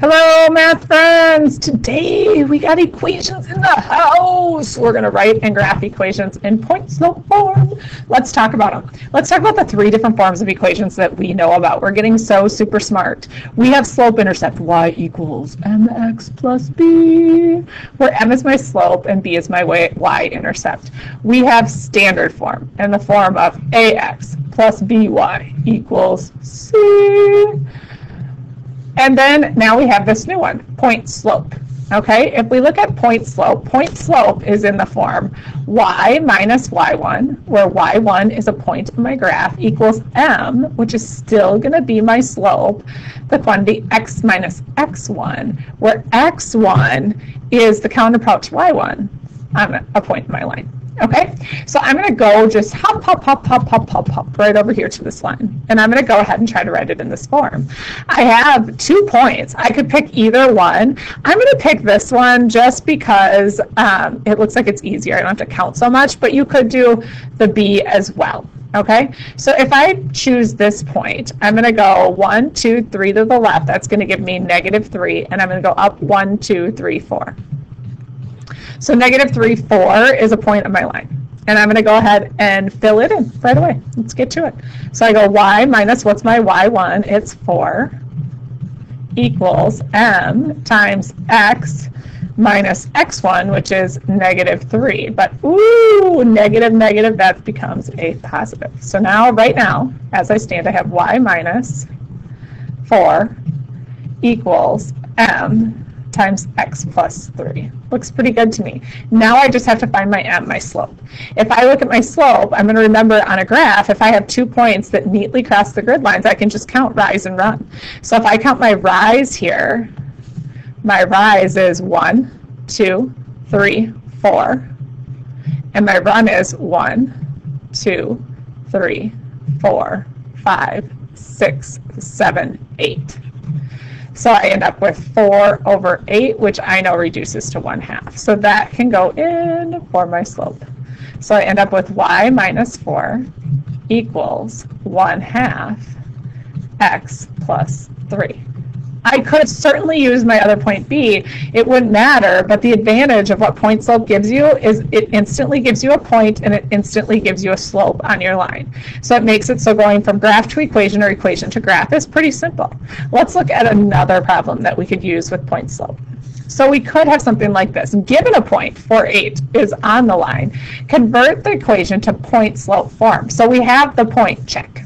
Hello, math friends! Today we got equations in the house. We're going to write and graph equations in point-slope form. Let's talk about them. Let's talk about the three different forms of equations that we know about. We're getting so super smart. We have slope-intercept, y equals mx plus b, where m is my slope and b is my y-intercept. We have standard form in the form of ax plus by equals c. And then now we have this new one, point slope. Okay, if we look at point slope is in the form y minus y1, where y1 is a point in my graph, equals m, which is still going to be my slope, the quantity x minus x1, where x1 is the counterpart to y1 on a point in my line. Okay, so I'm going to go just hop right over here to this line. And I'm going to go ahead and try to write it in this form. I have 2 points. I could pick either one. I'm going to pick this one just because it looks like it's easier. I don't have to count so much, but you could do the B as well. Okay, so if I choose this point, I'm going to go 1, 2, 3 to the left. That's going to give me -3, and I'm going to go up 1, 2, 3, 4. So -3, 4 is a point on my line. And I'm going to go ahead and fill it in right away. Let's get to it. So I go y minus, what's my y1? It's 4 equals m times x minus x1, which is -3. But ooh, negative, that becomes a positive. So now, right now, as I stand, I have y minus 4 equals m times x plus 3. Looks pretty good to me. Now I just have to find my m, my slope. If I look at my slope, I'm going to remember on a graph, if I have 2 points that neatly cross the grid lines, I can just count rise and run. So if I count my rise here, my rise is 1, 2, 3, 4. And my run is 1, 2, 3, 4, 5, 6, 7, 8. So I end up with 4 over 8, which I know reduces to 1/2. So that can go in for my slope. So I end up with y minus 4 equals 1/2 x plus 3. I could certainly use my other point B. It wouldn't matter, but the advantage of what point slope gives you is it instantly gives you a point and it instantly gives you a slope on your line. So it makes it so going from graph to equation or equation to graph is pretty simple. Let's look at another problem that we could use with point slope. So we could have something like this. Given a point, 4, 8 is on the line, convert the equation to point slope form. So we have the point, check.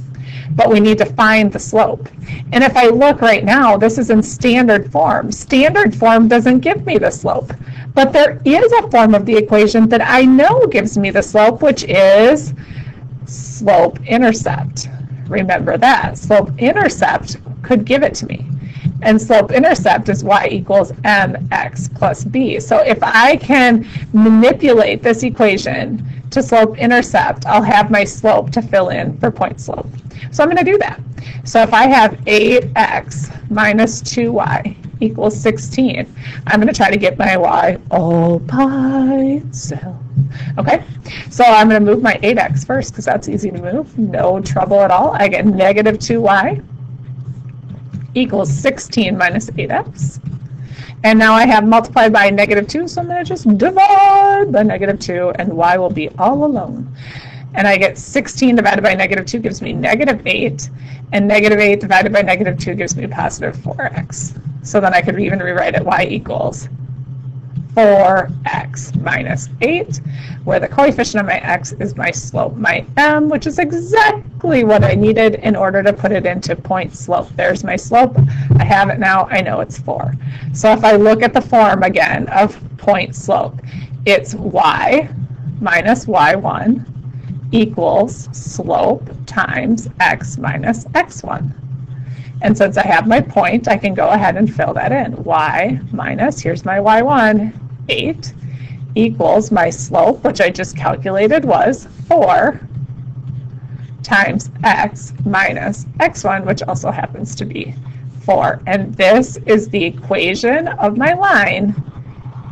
But we need to find the slope. And if I look right now, this is in standard form. Standard form doesn't give me the slope. But there is a form of the equation that I know gives me the slope, which is slope-intercept. Remember that. Slope-intercept could give it to me. And slope-intercept is y equals mx plus b. So if I can manipulate this equation to slope-intercept, I'll have my slope to fill in for point slope. So I'm going to do that. So if I have 8x minus 2y equals 16, I'm going to try to get my y all by itself. Okay, so I'm going to move my 8x first because that's easy to move. No trouble at all. I get -2y equals 16 minus 8x. And now I have multiplied by -2, so I'm going to just divide by -2, and y will be all alone. And I get 16 divided by -2 gives me -8, and -8 divided by -2 gives me positive 4x. So then I could even rewrite it y equals 4x minus 8, where the coefficient of my x is my slope, my m, which is exactly what I needed in order to put it into point slope. There's my slope. I have it now. I know it's 4. So if I look at the form again of point slope, it's y minus y1 equals slope times x minus x1. And since I have my point, I can go ahead and fill that in. Y minus, here's my y1, 8, equals my slope, which I just calculated was 4, times x minus x1, which also happens to be 4. And this is the equation of my line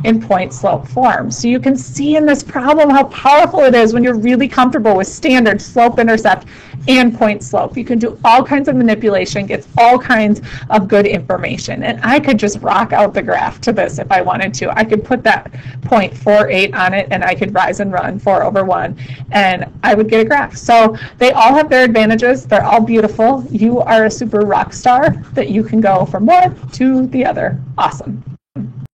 in point slope form. So you can see in this problem how powerful it is when you're really comfortable with standard, slope, intercept, and point slope. You can do all kinds of manipulation, get all kinds of good information. And I could just rock out the graph to this if I wanted to. I could put that 0.48 on it, and I could rise and run 4/1, and I would get a graph. So they all have their advantages. They're all beautiful. You are a super rock star that you can go from one to the other. Awesome.